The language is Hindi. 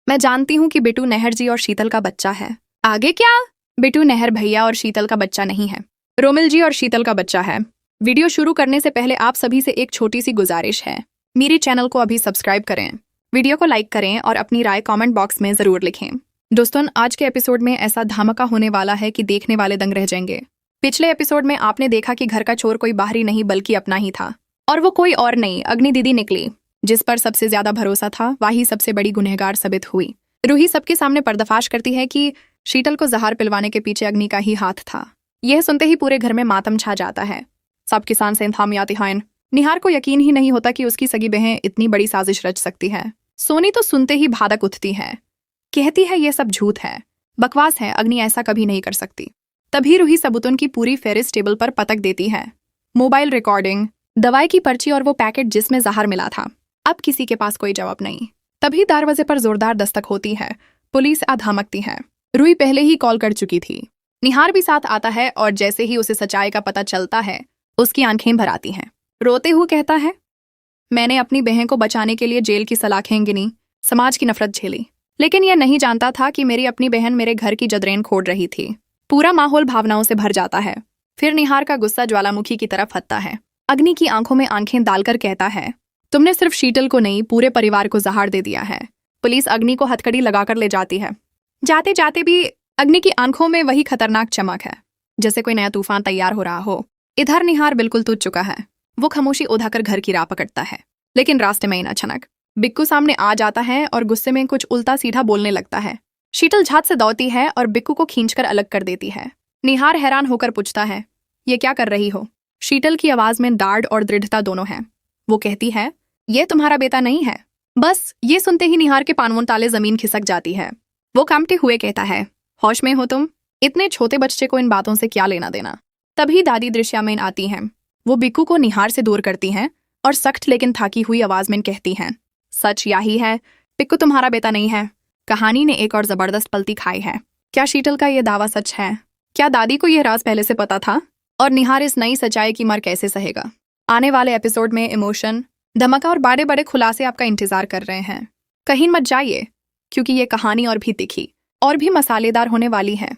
मैं जानती हूँ कि बिट्टू नहर जी और शीतल का बच्चा है। आगे क्या? बिट्टू नहर भैया और शीतल का बच्चा नहीं है, रोमिल जी और शीतल का बच्चा है। वीडियो शुरू करने से पहले आप सभी से एक छोटी सी गुजारिश है, मेरे चैनल को अभी सब्सक्राइब करें, वीडियो को लाइक करें और अपनी राय कमेंट बॉक्स में जरूर लिखें। दोस्तों, आज के एपिसोड में ऐसा धमाका होने वाला है कि देखने वाले दंग रह जाएंगे। पिछले एपिसोड में आपने देखा कि घर का चोर कोई बाहरी नहीं बल्कि अपना ही था, और वो कोई और नहीं, अग्नि दीदी निकली। जिस पर सबसे ज्यादा भरोसा था वही सबसे बड़ी गुनहगार साबित हुई। रूही सबके सामने पर्दाफाश करती है कि शीतल को जहर पिलवाने के पीछे अग्नि का ही हाथ था। यह सुनते ही पूरे घर में मातम छा जाता है। सब किसान से थामियाती हैं। निहार को यकीन ही नहीं होता कि उसकी सगी बहन इतनी बड़ी साजिश रच सकती है। सोनी तो सुनते ही भादक उठती है, कहती है यह सब झूठ है, बकवास है, अग्नि ऐसा कभी नहीं कर सकती। तभी रूही सबूतों की पूरी फेरिस टेबल पर पटक देती है। मोबाइल रिकॉर्डिंग, दवाई की पर्ची और वो पैकेट जिसमें जहर मिला था। अब किसी के पास कोई जवाब नहीं। तभी दरवाजे पर जोरदार दस्तक होती है। पुलिस आ धमकती है। रूही पहले ही कॉल कर चुकी थी। निहार भी साथ आता है और जैसे ही उसे सच्चाई का पता चलता है उसकी आंखें भर आती हैं। रोते हुए कहता है, मैंने अपनी बहन को बचाने के लिए जेल की सलाखें गिनी, समाज की नफरत झेली, लेकिन यह नहीं जानता था कि मेरी अपनी बहन मेरे घर की जदरेन खोद रही थी। पूरा माहौल भावनाओं से भर जाता है। फिर निहार का गुस्सा ज्वालामुखी की तरफ हटता है। अग्नि की आंखों में आंखें डालकर कहता है, तुमने सिर्फ शीतल को नहीं पूरे परिवार को जहर दे दिया है। पुलिस अग्नि को हथकड़ी लगाकर ले जाती है। जाते जाते भी अग्नि की आंखों में वही खतरनाक चमक है, जैसे कोई नया तूफान तैयार हो रहा हो। इधर निहार बिल्कुल टूट चुका है। वो खामोशी उठाकर घर की राह पकड़ता है, लेकिन रास्ते में ही अचानक बिक्कू सामने आ जाता है और गुस्से में कुछ उल्टा सीधा बोलने लगता है। शीतल झात से दौड़ती है और बिक्कू को खींचकर अलग कर देती है। निहार हैरान होकर पूछता है, ये क्या कर रही हो? शीतल की आवाज में दाढ़ और दृढ़ता दोनों है। वो कहती है, ये तुम्हारा बेटा नहीं है। बस ये सुनते ही निहार के पानवों ताले जमीन खिसक जाती है। वो कांपते हुए कहता है, होश में हो तुम? इतने छोटे बच्चे को इन बातों से क्या लेना देना? तभी दादी दृश्यामेन आती हैं। वो बिक्कू को निहार से दूर करती हैं और सख्त लेकिन थाकी हुई आवाज में कहती हैं, सच यही है, बिक्कू तुम्हारा बेटा नहीं है। कहानी ने एक और जबरदस्त पलटी खाई है। क्या शीतल का यह दावा सच है? क्या दादी को यह राज पहले से पता था? और निहार इस नई सच्चाई की मार कैसे सहेगा? आने वाले एपिसोड में इमोशन, धमाका और बड़े बड़े खुलासे आपका इंतजार कर रहे हैं। कहीं मत जाइए, क्योंकि ये कहानी और भी तीखी और भी मसालेदार होने वाली है।